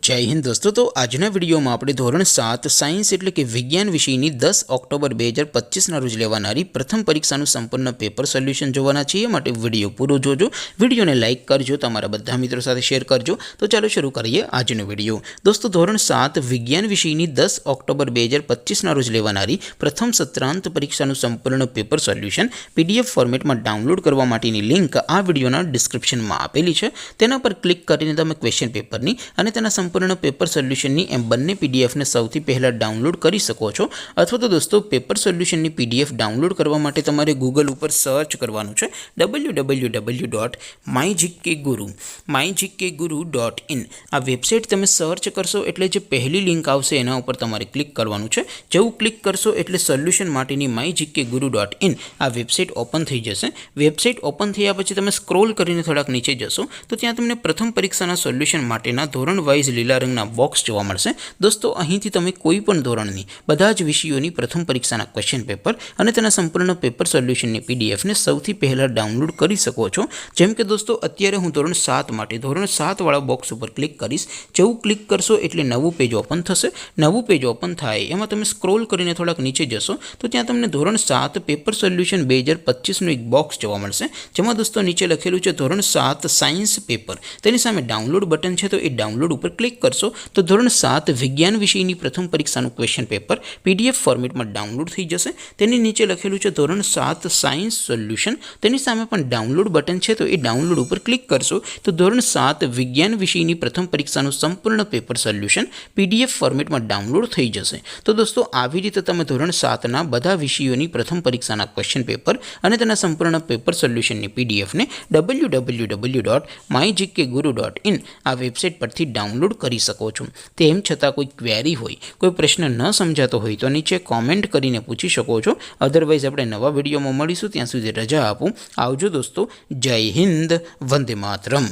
जय हिंद दोस्तों। तो आजना विडियो में આપણે ધોરણ 7 સાયન્સ એટલે કે વિજ્ઞાન વિષયની 10 ઓક્ટોબર 2025 ના રોજ લેવાનારી પ્રથમ પરીક્ષાનું સંપૂર્ણ પેપર સોલ્યુશન જોવાના છીએ। માટે વિડિયો પૂરો જોજો, વિડિયોને લાઈક કરજો, તમારા બધા મિત્રો સાથે શેર કરજો। તો ચાલો શરૂ કરીએ આજનો વિડિયો। દોસ્તો ધોરણ 7 વિજ્ઞાન વિષયની 10 ઓક્ટોબર 2025 ના રોજ લેવાનારી પ્રથમ સત્રાંત પરીક્ષાનું સંપૂર્ણ પેપર સોલ્યુશન PDF ફોર્મેટમાં ડાઉનલોડ કરવા માટેની લિંક આ વિડિયોના ડિસ્ક્રિપ્શનમાં આપેલી છે। તેના પર ક્લિક કરીને તમે ક્વેશ્ચન પેપરની અને તેના संपूर्ण पेपर सोल्यूशन नी एम बंने पीडीएफ ने सौथी पहला डाउनलॉड करी सको छो। अथवा तो दोस्तों पेपर सोल्यूशन नी पीडीएफ डाउनलॉड करवा माटे तमारे गूगल पर सर्च करवानुं छे www.mygkguru.in। आ वेबसाइट तमे सर्च करशो एटले जे पहली लिंक आवशे एना उपर तमारे क्लिक करवानुं छे। जेवुं क्लिक करशो एटले सोल्यूशन माटेनी mygkguru.in आ वेबसाइट ओपन थई जशे। वेबसाइट ओपन थया पछी तमे स्क्रॉल करीने थोड़ाक नीचे जशो तो त्यां तमने प्रथम परीक्षाना सोल्यूशन माटेना धोरण वाइज लीला रंगना बॉक्स जोवा मळशे। दोस्तों અહીંથી તમે કોઈ પણ ધોરણની બધા જ વિષયોની પ્રથમ પરીક્ષાના ક્વેશ્ચન પેપર અને તેના સંપૂર્ણ પેપર સોલ્યુશનની પીડીએફ ને સૌથી પહેલા ડાઉનલોડ કરી શકો છો। જેમ કે દોસ્તો અત્યારે હું ધોરણ 7 માટે ધોરણ 7 વાળા બોક્સ ઉપર ક્લિક કરીશ। જેવું ક્લિક કરશો એટલે નવું પેજ ઓપન થશે। નવું પેજ ઓપન થાય એમાં તમે સ્ક્રોલ કરીને થોડાક નીચે જશો તો ત્યાં તમને ધોરણ 7 પેપર સોલ્યુશન 2025 નું એક બોક્સ જોવા મળશે। જેમાં દોસ્તો નીચે લખેલું છે ધોરણ 7 સાયન્સ પેપર। તેની સામે ડાઉનલોડ બટન છે તો એ ડાઉનલોડ ઉપર क्लिक करशो तो धोरण 7 विज्ञान विषयनी प्रथम परीक्षाનું क्वेश्चन पेपर पीडीएफ फॉर्मेट में डाउनलॉड थई जशे। तेनी नीचे लखेलुं छे धोरण 7 सायन्स सोल्यूशन। तेनी सामे पण डाउनलॉड बटन छे तो ए डाउनलॉड पर क्लिक करशो तो धोरण 7 विज्ञान विषयनी प्रथम परीक्षाનું संपूर्ण पेपर सोल्यूशन पीडीएफ फॉर्मेट में डाउनलॉड थई जशे। तो दोस्तों આવી રીતે તમે ધોરણ 7 ના બધા વિષયોની પ્રથમ પરીક્ષાના ક્વેશ્ચન પેપર અને તેના સંપૂર્ણ પેપર સોલ્યુશનની પીડીએફ ને www.mygkguru.in આ વેબસાઇટ પરથી डाउनलॉड करी सको छो। तेम छतां कोई क्वेरी होय, कोई प्रश्न न समजातो होय तो नीचे कॉमेंट करीने पूछी शको छो। अदरवाइज आपणे नवा विडियोमां मळीशुं, त्यां सुधी रजा आपो। आवजो दोस्तों। जय हिंद, वंदे मातरम।